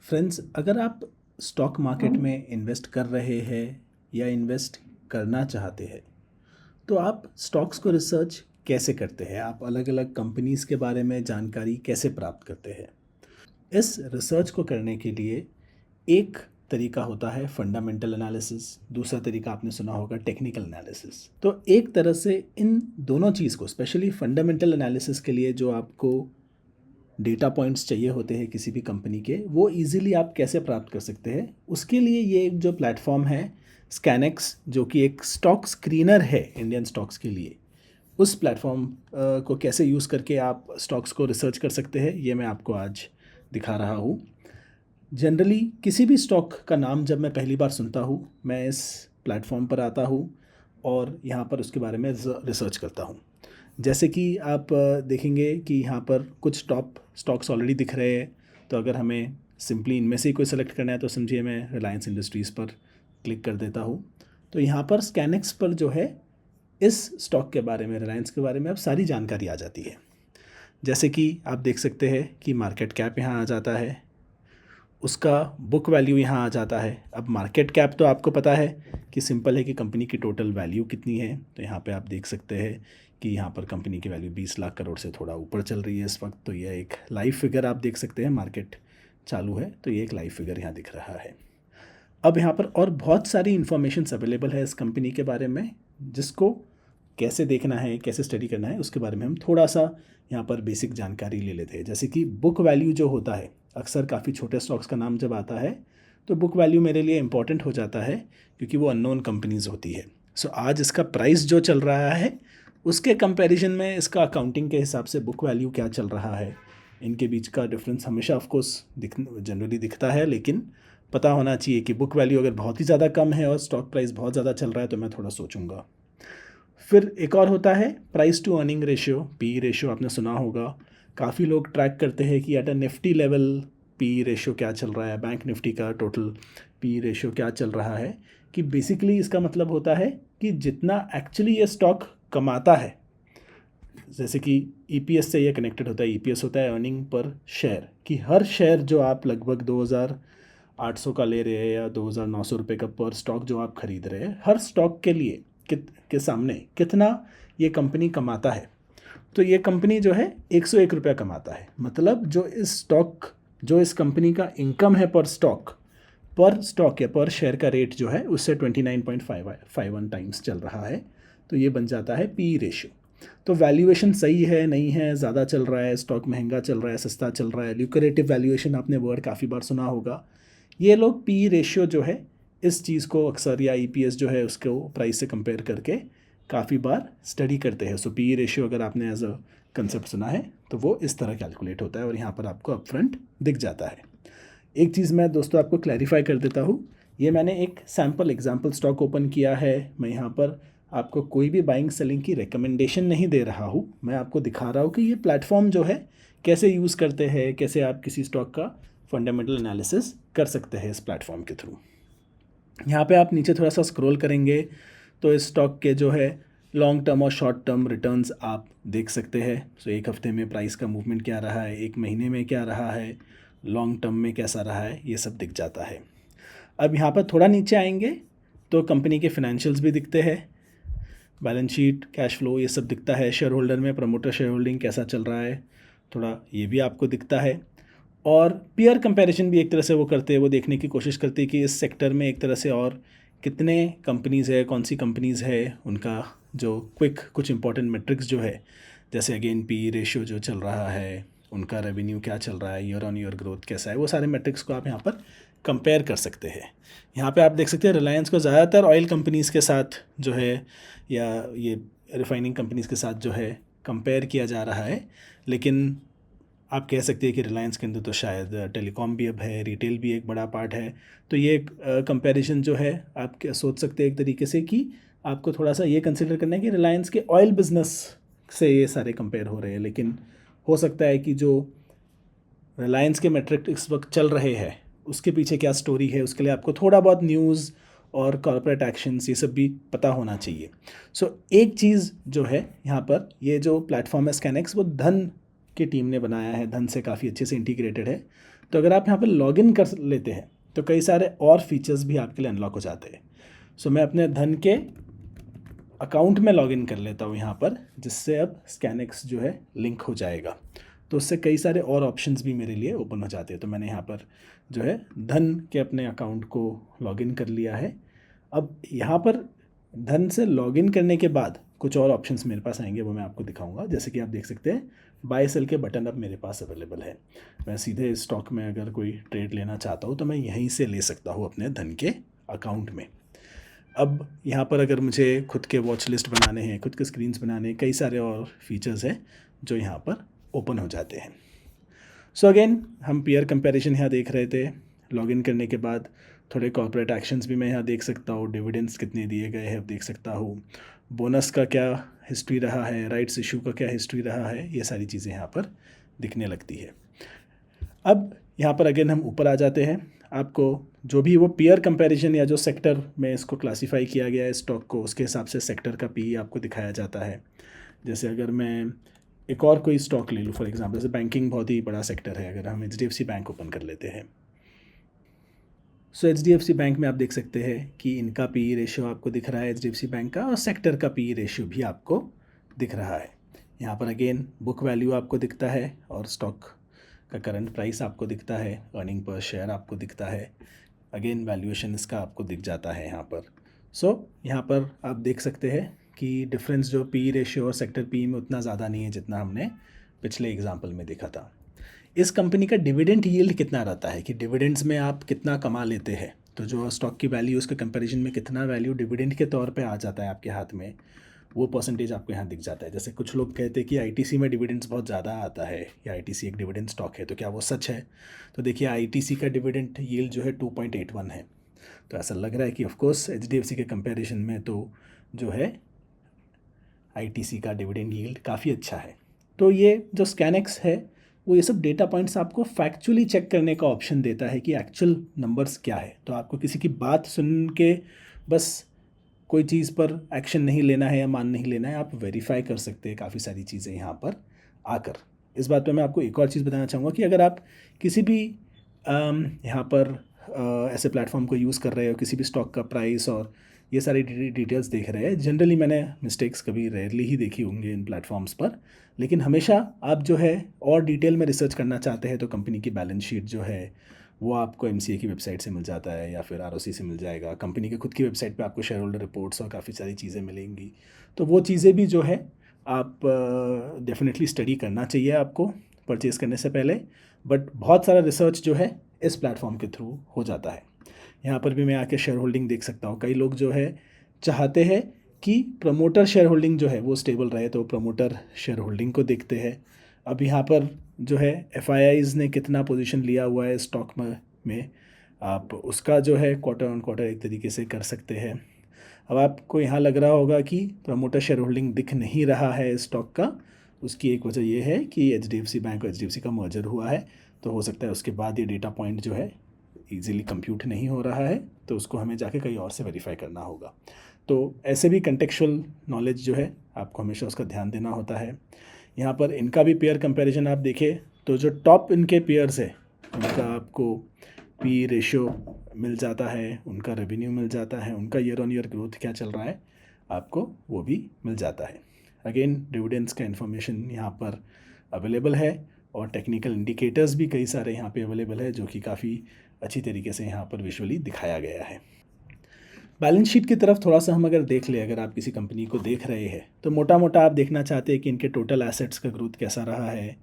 Friends, अगर आप stock market में इन्वेस्ट कर रहे हैं या इन्वेस्ट करना चाहते हैं तो आप स्टॉक्स को रिसर्च कैसे करते हैं? आप अलग अलग कंपनीज के बारे में जानकारी कैसे प्राप्त करते हैं? इस रिसर्च को करने के लिए एक तरीका होता है फंडामेंटल एनालिसिस, दूसरा तरीका आपने सुना होगा टेक्निकल एनालिसिस। तो एक तरह से इन दोनों चीज़ को, स्पेशली फंडामेंटल एनालिसिस के लिए जो आपको डेटा पॉइंट्स चाहिए होते हैं किसी भी कंपनी के, वो इजीली आप कैसे प्राप्त कर सकते हैं, उसके लिए ये एक जो प्लेटफॉर्म है स्कैनेक्स, जो कि एक स्टॉक स्क्रीनर है इंडियन स्टॉक्स के लिए, उस प्लेटफॉर्म को कैसे यूज़ करके आप स्टॉक्स को रिसर्च कर सकते हैं, ये मैं आपको आज दिखा रहा हूँ। जनरली किसी भी स्टॉक का नाम जब मैं पहली बार सुनता हूँ, मैं इस प्लेटफॉर्म पर आता हूँ और यहाँ पर उसके बारे में रिसर्च करता हूँ। जैसे कि आप देखेंगे कि यहाँ पर कुछ टॉप स्टॉक्स ऑलरेडी दिख रहे हैं, तो अगर हमें सिंपली इनमें से ही कोई सेलेक्ट करना है तो समझिए मैं रिलायंस इंडस्ट्रीज़ पर क्लिक कर देता हूँ। तो यहाँ पर स्कैनेक्स पर जो है इस स्टॉक के बारे में, रिलायंस के बारे में अब सारी जानकारी आ जाती है। जैसे कि आप देख सकते हैं कि मार्केट कैप यहाँ आ जाता है, उसका बुक वैल्यू यहाँ आ जाता है। अब मार्केट कैप तो आपको पता है कि सिंपल है कि कंपनी की टोटल वैल्यू कितनी है, तो यहाँ पे आप देख सकते हैं कि यहाँ पर कंपनी की वैल्यू 20 लाख करोड़ से थोड़ा ऊपर चल रही है इस वक्त। तो यह एक लाइव फिगर आप देख सकते हैं, मार्केट चालू है तो ये एक लाइव फिगर यहाँ दिख रहा है। अब यहाँ पर और बहुत सारी इन्फॉर्मेशन अवेलेबल है इस कंपनी के बारे में, जिसको कैसे देखना है, कैसे स्टडी करना है, उसके बारे में हम थोड़ा सा यहाँ पर बेसिक जानकारी ले लेते हैं। जैसे कि बुक वैल्यू जो होता है, अक्सर काफ़ी छोटे स्टॉक्स का नाम जब आता है तो बुक वैल्यू मेरे लिए इंपॉर्टेंट हो जाता है, क्योंकि वो अननोन कंपनीज होती है। सो आज इसका प्राइस जो चल रहा है उसके कंपैरिजन में इसका अकाउंटिंग के हिसाब से बुक वैल्यू क्या चल रहा है, इनके बीच का डिफरेंस हमेशा ऑफकोर्स जनरली दिखता है, लेकिन पता होना चाहिए कि बुक वैल्यू अगर बहुत ही ज़्यादा कम है और स्टॉक प्राइस बहुत ज़्यादा चल रहा है तो मैं थोड़ा सोचूंगा। फिर एक और होता है price to earning ratio, P ratio आपने सुना होगा। काफ़ी लोग ट्रैक करते हैं कि at a Nifty level P ratio क्या चल रहा है, बैंक निफ्टी का टोटल पी रेशियो क्या चल रहा है। कि बेसिकली इसका मतलब होता है कि जितना एक्चुअली ये स्टॉक कमाता है, जैसे कि ईपीएस से ये कनेक्टेड होता है। ईपीएस होता है अर्निंग पर शेयर, कि हर शेयर जो आप लगभग 2800 का ले रहे हैं या 2900 रुपये का पर स्टॉक जो आप खरीद रहे हैं, हर स्टॉक के लिए के सामने कितना ये कंपनी कमाता है। तो ये कंपनी जो है 101 रुपया कमाता है। मतलब जो इस कंपनी का इनकम है पर स्टॉक या पर शेयर का रेट जो है उससे 29.51 टाइम्स चल रहा है। तो ये बन जाता है पी रेशियो। तो वैल्यूएशन सही है, नहीं है, ज़्यादा चल रहा है, स्टॉक महंगा चल रहा है, सस्ता चल रहा है, ल्यूक्रेटिव वैल्यूएशन आपने वर्ड काफ़ी बार सुना होगा। ये लोग पी रेशियो जो है इस चीज़ को अक्सर, या ईपीएस जो है उसको प्राइस से कंपेयर करके काफ़ी बार स्टडी करते हैं। सो पी रेशियो अगर आपने एज अ कंसेप्ट सुना है तो वो इस तरह कैलकुलेट होता है और यहाँ पर आपको अपफ्रंट दिख जाता है। एक चीज़ मैं दोस्तों आपको क्लैरिफाई कर देता हूँ, ये मैंने एक सैम्पल एग्जाम्पल स्टॉक ओपन किया है। मैं यहाँ पर आपको कोई भी बाइंग सेलिंग की रिकमेंडेशन नहीं दे रहा हूँ, मैं आपको दिखा रहा हूँ कि ये प्लेटफॉर्म जो है कैसे यूज़ करते हैं, कैसे आप किसी स्टॉक का फंडामेंटल एनालिसिस कर सकते हैं इस प्लेटफॉर्म के थ्रू। यहाँ पे आप नीचे थोड़ा सा स्क्रॉल करेंगे तो इस स्टॉक के जो है लॉन्ग टर्म और शॉर्ट टर्म रिटर्न्स आप देख सकते हैं। सो एक हफ्ते में प्राइस का मूवमेंट क्या रहा है, एक महीने में क्या रहा है, लॉन्ग टर्म में कैसा रहा है, ये सब दिख जाता है। अब यहाँ पर थोड़ा नीचे आएंगे तो कंपनी के फिनेंशियल्स भी दिखते हैं, बैलेंस शीट, कैश फ्लो, ये सब दिखता है। शेयर होल्डर में प्रमोटर शेयर होल्डिंग कैसा चल रहा है, थोड़ा ये भी आपको दिखता है। और पीयर कंपैरिजन भी एक तरह से वो करते हैं, वो देखने की कोशिश करते हैं कि इस सेक्टर में एक तरह से और कितने कंपनीज़ है, कौन सी कंपनीज़ है, उनका जो क्विक कुछ इंपॉर्टेंट मेट्रिक्स जो है, जैसे अगेन पी रेशियो जो चल रहा है, उनका रेवेन्यू क्या चल रहा है, ईयर ऑन ईयर ग्रोथ कैसा है, वो सारे मेट्रिक्स को आप यहाँ पर कंपेयर कर सकते हैं। यहाँ पे आप देख सकते हैं रिलायंस को ज़्यादातर ऑयल कंपनीज़ के साथ जो है, या ये रिफाइनिंग कंपनीज़ के साथ जो है कंपेयर किया जा रहा है। लेकिन आप कह सकते हैं कि रिलायंस के अंदर तो शायद टेलीकॉम भी अब है, रिटेल भी एक बड़ा पार्ट है। तो ये एक कंपैरिजन जो है आप क्या सोच सकते हैं एक तरीके से, कि आपको थोड़ा सा ये कंसिडर करना है कि रिलायंस के ऑयल बिजनेस से ये सारे कंपेयर हो रहे हैं। लेकिन हो सकता है कि जो रिलायंस के मेट्रिक इस वक्त चल रहे हैं उसके पीछे क्या स्टोरी है, उसके लिए आपको थोड़ा बहुत न्यूज़ और कॉर्पोरेट एक्शंस ये सब भी पता होना चाहिए। सो एक चीज़ जो है यहाँ पर, ये जो प्लेटफॉर्म है स्कैनेक्स, वो धन की टीम ने बनाया है, धन से काफ़ी अच्छे से इंटीग्रेटेड है। तो अगर आप यहाँ पर लॉगिन कर लेते हैं तो कई सारे और फीचर्स भी आपके लिए अनलॉक हो जाते हैं। सो मैं अपने धन के अकाउंट में लॉगिन कर लेता हूँ यहाँ पर, जिससे अब स्कैनएक्स जो है लिंक हो जाएगा। तो उससे कई सारे और ऑप्शंस भी मेरे लिए ओपन हो जाते हैं। तो मैंने यहाँ पर जो है धन के अपने अकाउंट को लॉगिन कर लिया है। अब यहाँ पर धन से लॉगिन करने के बाद कुछ और ऑप्शंस मेरे पास आएंगे, वो मैं आपको दिखाऊंगा। जैसे कि आप देख सकते हैं बाय सेल के बटन अब मेरे पास अवेलेबल है। मैं सीधे स्टॉक में अगर कोई ट्रेड लेना चाहता हूँ तो मैं यहीं से ले सकता हूँ अपने धन के अकाउंट में। अब यहाँ पर अगर मुझे खुद के वॉच लिस्ट बनाने हैं, खुद के स्क्रीन्स बनाने हैं, कई सारे और फीचर्स हैं जो यहाँ पर ओपन हो जाते हैं। सो अगेन हम पीयर कंपैरिजन यहाँ देख रहे थे। लॉगिन करने के बाद थोड़े कॉर्पोरेट एक्शंस भी मैं यहाँ देख सकता हूँ, डिविडेंड्स कितने दिए गए हैं देख सकता हूँ, बोनस का क्या हिस्ट्री रहा है, राइट्स इशू का क्या हिस्ट्री रहा है, ये सारी चीज़ें यहाँ पर दिखने लगती है। अब यहाँ पर अगेन हम ऊपर आ जाते हैं। आपको जो भी वो पीयर कंपैरिजन या जो सेक्टर में इसको क्लासीफाई किया गया है स्टॉक को, उसके हिसाब से सेक्टर का पी आपको दिखाया जाता है। जैसे अगर मैं एक और कोई स्टॉक ले लूँ फॉर एग्जांपल, जैसे बैंकिंग बहुत ही बड़ा सेक्टर है, अगर हम HDFC बैंक ओपन कर लेते हैं। सो HDFC बैंक में आप देख सकते हैं कि इनका पी रेशियो आपको दिख रहा है HDFC बैंक का, और सेक्टर का पी रेशियो भी आपको दिख रहा है। यहाँ पर अगेन बुक वैल्यू आपको दिखता है और स्टॉक का करंट प्राइस आपको दिखता है, अर्निंग पर शेयर आपको दिखता है, अगेन वैल्यूएशन इसका आपको दिख जाता है यहाँ पर। सो यहाँ पर आप देख सकते हैं कि डिफरेंस जो पी रेशियो और सेक्टर पी में उतना ज़्यादा नहीं है जितना हमने पिछले एग्जाम्पल में देखा था। इस कंपनी का डिविडेंड यील्ड कितना रहता है कि डिविडेंड्स में आप कितना कमा लेते हैं, तो जो स्टॉक की वैल्यू उसके कंपैरिजन में कितना वैल्यू डिविडेंड के तौर पे आ जाता है आपके हाथ में, वो परसेंटेज आपको यहाँ दिख जाता है। जैसे कुछ लोग कहते हैं कि ITC में डिविडेंड्स बहुत ज़्यादा आता है या ITC एक डिविडेंड स्टॉक है, तो क्या वो सच है? तो देखिए ITC का डिविडेंड यील्ड जो है 2.81 है। तो ऐसा लग रहा है कि ऑफकोर्स HDFC के कंपैरिजन में तो जो है ITC का डिविडेंड यील्ड काफ़ी अच्छा है। तो ये जो स्कैनएक्स है वो ये सब डेटा पॉइंट्स आपको फैक्चुअली चेक करने का ऑप्शन देता है कि एक्चुअल नंबर्स क्या है। तो आपको किसी की बात सुन के बस कोई चीज़ पर एक्शन नहीं लेना है या मान नहीं लेना है, आप वेरीफाई कर सकते हैं काफ़ी सारी चीज़ें यहाँ पर आकर। इस बात पे मैं आपको एक और चीज़ बताना चाहूँगा कि अगर आप किसी भी यहाँ पर ऐसे प्लेटफॉर्म को यूज़ कर रहे हो, किसी भी स्टॉक का प्राइस और ये सारी डिटेल्स देख रहे हैं, जनरली मैंने मिस्टेक्स कभी रेयरली ही देखी होंगी इन प्लेटफॉर्म्स पर, लेकिन हमेशा आप जो है और डिटेल में रिसर्च करना चाहते हैं तो कंपनी की बैलेंस शीट जो है वो आपको MCA की वेबसाइट से मिल जाता है या फिर ROC से मिल जाएगा। कंपनी के खुद की वेबसाइट पे आपको शेयर होल्डर रिपोर्ट्स और काफ़ी सारी चीज़ें मिलेंगी। तो वो चीज़ें भी जो है आप डेफिनेटली स्टडी करना चाहिए आपको परचेज़ करने से पहले, बट बहुत सारा रिसर्च जो है इस प्लेटफॉर्म के थ्रू हो जाता है। यहाँ पर भी मैं आके शेयर होल्डिंग देख सकता हूँ। कई लोग जो है चाहते हैं कि प्रमोटर शेयर होल्डिंग जो है वो स्टेबल रहे, तो प्रमोटर शेयर होल्डिंग को देखते हैं। अब यहाँ पर जो है FIIs ने कितना पोजीशन लिया हुआ है स्टॉक में आप उसका जो है क्वार्टर ऑन क्वार्टर एक तरीके से कर सकते हैं। अब आपको यहाँ लग रहा होगा कि प्रमोटर शेयर होल्डिंग दिख नहीं रहा है स्टॉक का, उसकी एक वजह यह है कि HDFC बैंक और HDFC का मर्जर हुआ है, तो हो सकता है उसके बाद ये डेटा पॉइंट जो है ईजिली कंप्यूट नहीं हो रहा है, तो उसको हमें जाके कहीं और से वेरीफाई करना होगा। तो ऐसे भी कंटेक्चुअल नॉलेज जो है आपको हमेशा उसका ध्यान देना होता है। यहाँ पर इनका भी पेयर कंपैरिजन आप देखें तो जो टॉप इनके पेयर्स है उनका आपको पी रेशियो मिल जाता है, उनका रेवेन्यू मिल जाता है, उनका ईयर ऑन ईयर ग्रोथ क्या चल रहा है आपको वो भी मिल जाता है। अगेन डिविडेंड्स का इन्फॉर्मेशन यहाँ पर अवेलेबल है और टेक्निकल इंडिकेटर्स भी कई सारे यहाँ पे अवेलेबल है जो कि काफ़ी अच्छी तरीके से यहाँ पर विजुअली दिखाया गया है। बैलेंस शीट की तरफ थोड़ा सा हम अगर देख लें, अगर आप किसी कंपनी को देख रहे हैं तो मोटा मोटा आप देखना चाहते हैं कि इनके टोटल एसेट्स का ग्रोथ कैसा रहा है,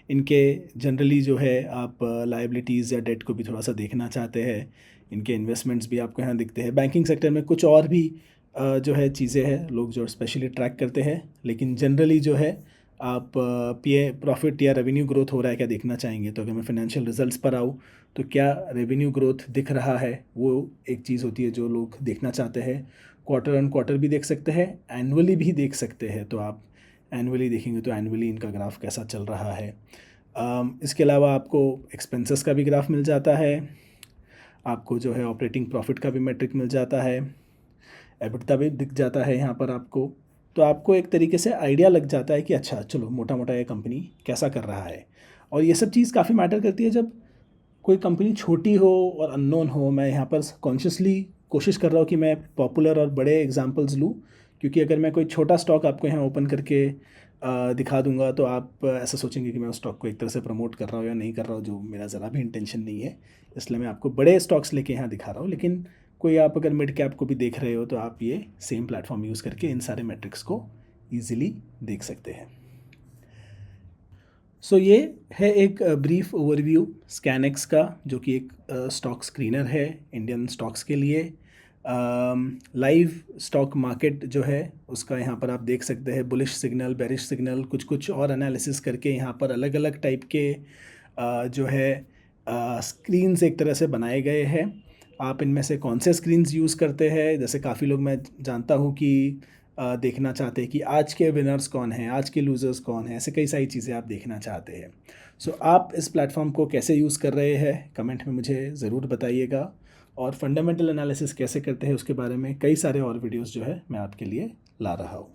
इनके जनरली जो है आप लायबिलिटीज़ या डेट को भी थोड़ा सा देखना चाहते हैं, इनके इन्वेस्टमेंट्स भी आपको यहाँ दिखते हैं। बैंकिंग सेक्टर में कुछ और भी जो है चीज़ें हैं लोग जो स्पेशली ट्रैक करते हैं, लेकिन जनरली जो है आप प्रॉफिट या रेवेन्यू ग्रोथ हो रहा है क्या देखना चाहेंगे। तो अगर मैं फाइनेंशियल रिजल्ट्स पर आऊँ तो क्या रेवेन्यू ग्रोथ दिख रहा है, वो एक चीज़ होती है जो लोग देखना चाहते हैं। क्वार्टर ऑन क्वार्टर भी देख सकते हैं, एनुअली भी देख सकते हैं, तो आप एनुअली देखेंगे तो एनुअली इनका ग्राफ कैसा चल रहा है। इसके अलावा आपको एक्सपेंसेस का भी ग्राफ मिल जाता है, आपको जो है ऑपरेटिंग प्रॉफिट का भी मैट्रिक मिल जाता है, एबिटदा भी दिख जाता है यहाँ पर आपको। तो आपको एक तरीके से आइडिया लग जाता है कि अच्छा चलो मोटा मोटा ये कंपनी कैसा कर रहा है। और ये सब चीज़ काफ़ी मैटर करती है जब कोई कंपनी छोटी हो और अननोन हो, मैं यहाँ पर कॉन्शियसली कोशिश कर रहा हूँ कि मैं पॉपुलर और बड़े एग्जांपल्स लूँ, क्योंकि अगर मैं कोई छोटा स्टॉक आपको यहाँ ओपन करके दिखा दूंगा तो आप ऐसा सोचेंगे कि मैं उस स्टॉक को एक तरह से प्रमोट कर रहा हूँ या नहीं कर रहा हूँ, जो मेरा ज़रा भी इंटेंशन नहीं है। इसलिए मैं आपको बड़े स्टॉक्स लेके यहाँ दिखा रहा हूँ, लेकिन कोई आप अगर मिड कैप को भी देख रहे हो तो आप ये सेम प्लेटफॉर्म यूज़ करके इन सारे मेट्रिक्स को ईजिली देख सकते हैं। सो ये है एक ब्रीफ ओवरव्यू स्कैनएक्स का, जो कि एक स्टॉक स्क्रीनर है इंडियन स्टॉक्स के लिए। लाइव स्टॉक मार्केट जो है उसका यहाँ पर आप देख सकते हैं, बुलिश सिग्नल, बेरिश सिग्नल, कुछ कुछ और एनालिसिस करके यहाँ पर अलग अलग टाइप के जो है स्क्रीन्स एक तरह से बनाए गए हैं। आप इनमें से कौन से स्क्रीन्स यूज़ करते हैं, जैसे काफ़ी लोग मैं जानता हूँ कि देखना चाहते हैं कि आज के विनर्स कौन हैं, आज के लूज़र्स कौन हैं, ऐसे कई सारी चीज़ें आप देखना चाहते हैं। सो आप इस प्लेटफॉर्म को कैसे यूज़ कर रहे हैं कमेंट में मुझे ज़रूर बताइएगा, और फंडामेंटल एनालिसिस कैसे करते हैं उसके बारे में कई सारे और वीडियोस जो है मैं आपके लिए ला रहा हूँ।